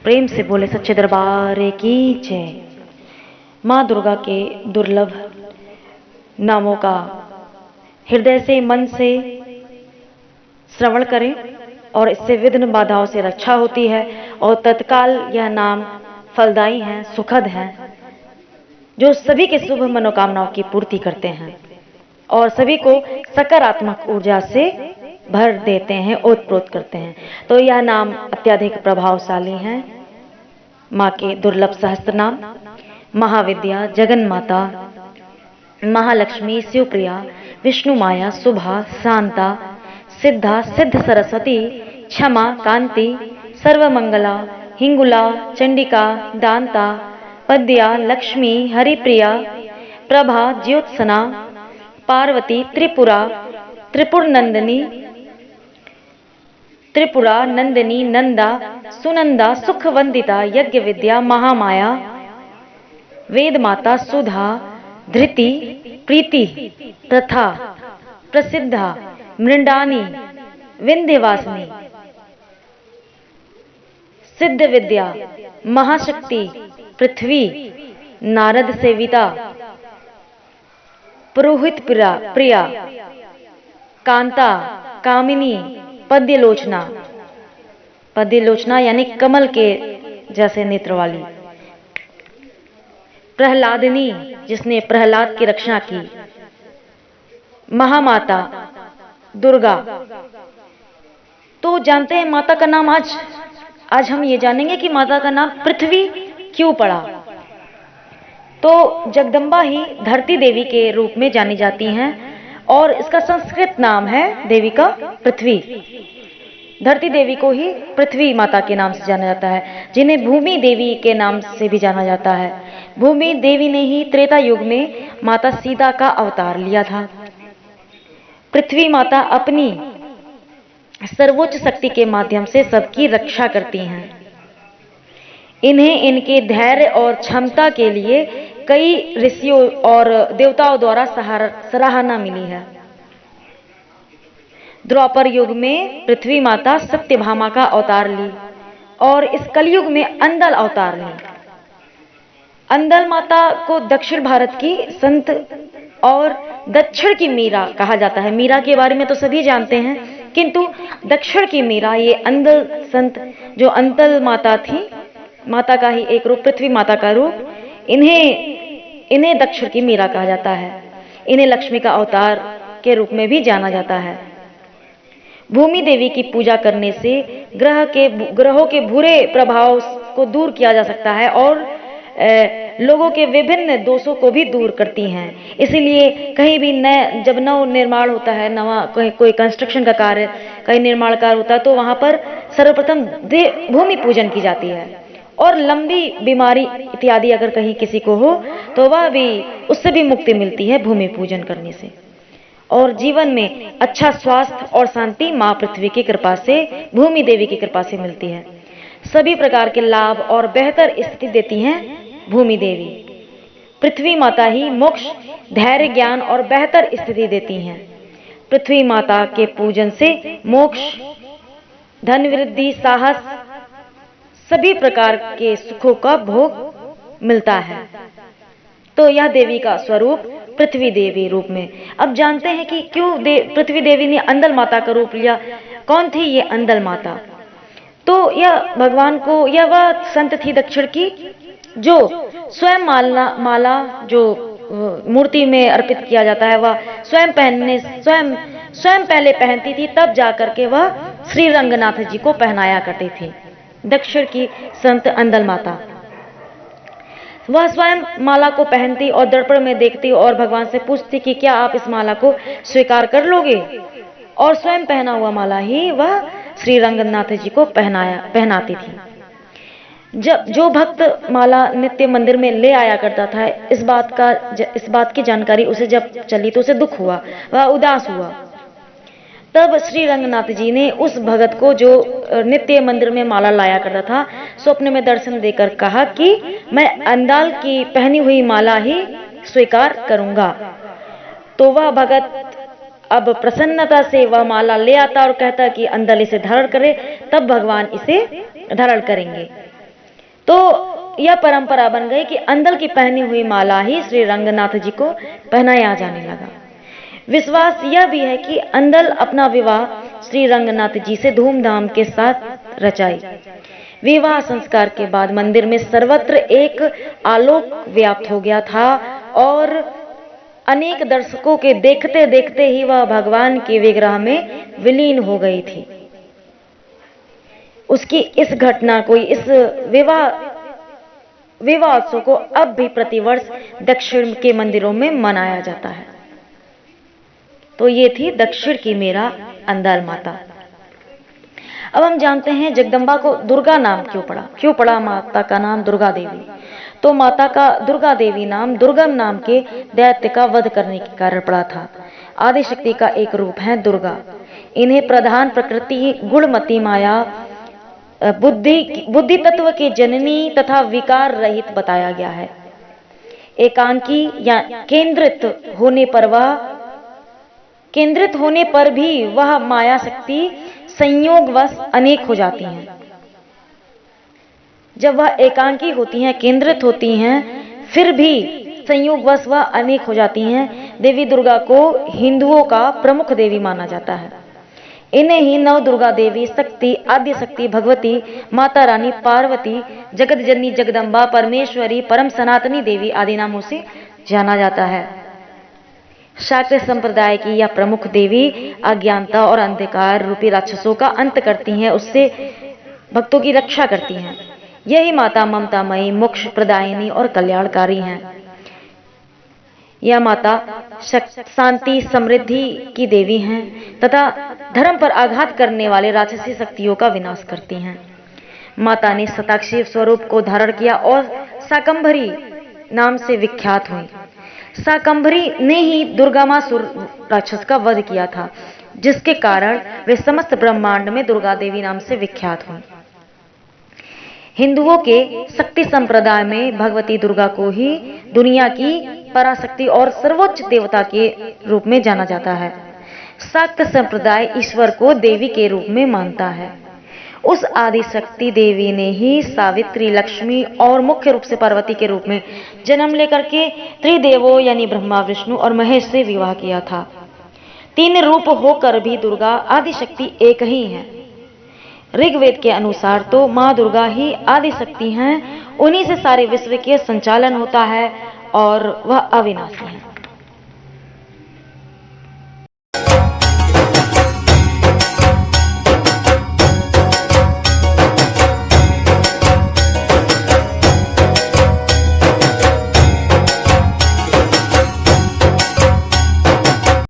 प्रेम से बोले सच्चे दरबार की जय। माँ दुर्गा के दुर्लभ नामों का हृदय से मन से श्रवण करें और इससे विघ्न बाधाओं से रक्षा होती है और तत्काल यह नाम फलदायी हैं, सुखद हैं, जो सभी के शुभ मनोकामनाओं की पूर्ति करते हैं और सभी को सकारात्मक ऊर्जा से भर देते हैं, ओतप्रोत करते हैं। तो यह नाम अत्यधिक प्रभावशाली हैं। माँ के दुर्लभ सहस्त्र नाम: महाविद्या, जगन माता, महालक्ष्मी, शिवप्रिया, विष्णु माया, शुभा, शांता, सिद्धा, सिद्ध सरस्वती, क्षमा, कांति, सर्वमंगला, हिंगुला, चंडिका, दांता, पद्या, लक्ष्मी, हरिप्रिया, प्रभा, ज्योत्सना, पार्वती, त्रिपुरा, त्रिपुरा नंदिनी, नंदा, सुनंदा, सुखवंदिता, यज्ञ विद्या, महामाया, वेद माता, सुधा, धृति, प्रीति, प्रथा, प्रसिद्धा, मृंडानी, विंध्यवासिनी, सिद्ध विद्या, महाशक्ति, पृथ्वी, नारद सेविता, पुरोहित प्रिया, कांता, कामिनी, पद्यलोचना यानी कमल के जैसे नेत्र वाली, प्रहलादिनी जिसने प्रहलाद की रक्षा की, महामाता दुर्गा। तो जानते हैं माता का नाम आज हम ये जानेंगे कि माता का नाम पृथ्वी क्यों पड़ा। तो जगदम्बा ही धरती देवी के रूप में जानी जाती हैं और इसका संस्कृत नाम है देवी का पृथ्वी। धरती देवी को ही पृथ्वी माता के नाम से जाना जाता है, जिन्हें भूमि देवी के नाम से भी जाना जाता है। भूमि देवी ने ही त्रेता युग में माता सीता का अवतार लिया था। पृथ्वी माता अपनी सर्वोच्च शक्ति के माध्यम से सबकी रक्षा करती हैं। इन्हें इनके धैर्य और क्षमता के लिए कई ऋषियों और देवताओं द्वारा सराहना मिली है। द्वापर युग में पृथ्वी माता सत्यभामा का अवतार ली और इस कलयुग में अंदल अवतार ली। अंदल माता को दक्षिण भारत की संत और दक्षिण की मीरा कहा जाता है। मीरा के बारे में तो सभी जानते हैं, किंतु दक्षिण की मीरा, ये अंदल संत जो अंतल माता थी, माता का ही एक रूप, पृथ्वी माता का रूप, इन्हें दक्षिण की मीरा कहा जाता है। इन्हें लक्ष्मी का अवतार के रूप में भी जाना जाता है। भूमि देवी की पूजा करने से ग्रहों के बुरे प्रभाव को दूर किया जा सकता है और लोगों के विभिन्न दोषों को भी दूर करती हैं। इसीलिए कहीं भी जब नव निर्माण होता है, कोई कंस्ट्रक्शन का कार्य, कहीं निर्माण कार्य होता है, तो वहां पर सर्वप्रथम भूमि पूजन की जाती है। और लंबी बीमारी इत्यादि अगर कहीं किसी को हो तो वह भी, उससे भी मुक्ति मिलती है भूमि पूजन करने से। और जीवन में अच्छा स्वास्थ्य और शांति माँ पृथ्वी की कृपा से, भूमि देवी की कृपा से मिलती है। सभी प्रकार के लाभ और बेहतर स्थिति देती हैं भूमि देवी। पृथ्वी माता ही मोक्ष, धैर्य, ज्ञान और बेहतर स्थिति देती हैं। पृथ्वी माता के पूजन से मोक्ष, धन वृद्धि, साहस, सभी प्रकार के सुखों का भोग मिलता है। तो यह देवी का स्वरूप पृथ्वी देवी रूप में। अब जानते हैं कि क्यों पृथ्वी देवी ने अंदल माता का रूप लिया। कौन थी ये अंदल माता? तो यह भगवान को, यह वह संत थी दक्षिण की जो स्वयं माला जो मूर्ति में अर्पित किया जाता है, वह स्वयं पहले पहनती थी, तब जाकर के वह श्री रंगनाथ जी को पहनाया करती थी। दक्षिण की संत अंदल माता, वह स्वयं माला को पहनती और दर्पण में देखती और भगवान से पूछती कि क्या आप इस माला को स्वीकार कर लोगे, और स्वयं पहना हुआ माला ही वह श्री रंगनाथ जी को पहनाती थी। जब जो भक्त माला नित्य मंदिर में ले आया करता था, इस बात की जानकारी उसे जब चली तो उसे दुख हुआ, वह उदास हुआ। तब श्री रंगनाथ जी ने उस भगत को, जो नित्य मंदिर में माला लाया करता था, स्वप्न में दर्शन देकर कहा कि मैं अंदाल की पहनी हुई माला ही स्वीकार करूंगा। तो वह भगत अब प्रसन्नता से वह माला ले आता और कहता कि अंदल इसे धारण करे, तब भगवान इसे धारण करेंगे। तो यह परंपरा बन गई कि अंदल की पहनी हुई माला ही श्री रंगनाथ जी को पहनाया जाने लगा। विश्वास यह भी है कि अंदल अपना विवाह श्री रंगनाथ जी से धूमधाम के साथ रचाई। विवाह संस्कार के बाद मंदिर में सर्वत्र एक आलोक व्याप्त हो गया था और अनेक दर्शकों के देखते देखते ही वह भगवान के विग्रह में विलीन हो गई थी। उसकी इस घटना को, इस विवाह उत्सव को अब भी प्रतिवर्ष दक्षिण के मंदिरों में मनाया जाता है। तो ये थी दक्षिण की मेरा अंदाल माता। अब हम जानते हैं जगदम्बा को दुर्गा नाम क्यों पड़ा माता का नाम दुर्गा देवी। तो माता का दुर्गा देवी नाम दुर्गम नाम के दैत्य का वध करने के कारण पड़ा था। आदिशक्ति का एक रूप है दुर्गा। इन्हें प्रधान प्रकृति गुणमती माया बुद्धि तत्व के जननी तथा विकार रहित बताया गया है। एकांकी या केंद्रित होने पर भी वह माया शक्ति संयोगवश अनेक हो जाती हैं। जब वह एकांकी होती हैं, केंद्रित होती हैं, फिर भी संयोगवश वह अनेक हो जाती हैं। देवी दुर्गा को हिंदुओं का प्रमुख देवी माना जाता है। इन्हें ही नव दुर्गा देवी, शक्ति, आद्य शक्ति, भगवती, माता रानी, पार्वती, जगत जननी, जगदम्बा, परमेश्वरी, परम सनातनी देवी आदि नामों से जाना जाता है। शाक्त संप्रदाय की यह प्रमुख देवी अज्ञानता और अंधकार रूपी राक्षसों का अंत करती हैं, उससे भक्तों की रक्षा करती हैं। यही माता ममतामयी, मोक्ष प्रदायिनी और कल्याणकारी हैं। यह माता शांति समृद्धि की देवी हैं तथा धर्म पर आघात करने वाले राक्षसी शक्तियों का विनाश करती हैं। माता ने शताक्षी स्वरूप को धारण किया और शाकंभरी नाम से विख्यात हुई। शाकंभरी ने ही दुर्गामासुर राक्षस का वध किया था, जिसके कारण वे समस्त ब्रह्मांड में दुर्गा देवी नाम से विख्यात हुई। हिंदुओं के शक्ति संप्रदाय में भगवती दुर्गा को ही दुनिया की पराशक्ति और सर्वोच्च देवता के रूप में जाना जाता है। शाक्त संप्रदाय ईश्वर को देवी के रूप में मानता है। उस आदि शक्ति देवी ने ही सावित्री, लक्ष्मी और मुख्य रूप से पार्वती के रूप में जन्म लेकर के त्रिदेवों यानी ब्रह्मा, विष्णु और महेश से विवाह किया था। तीन रूप होकर भी दुर्गा आदि शक्ति एक ही है। ऋग्वेद के अनुसार तो माँ दुर्गा ही आदि शक्ति हैं, उन्हीं से सारे विश्व के संचालन होता है और वह अविनाशी है।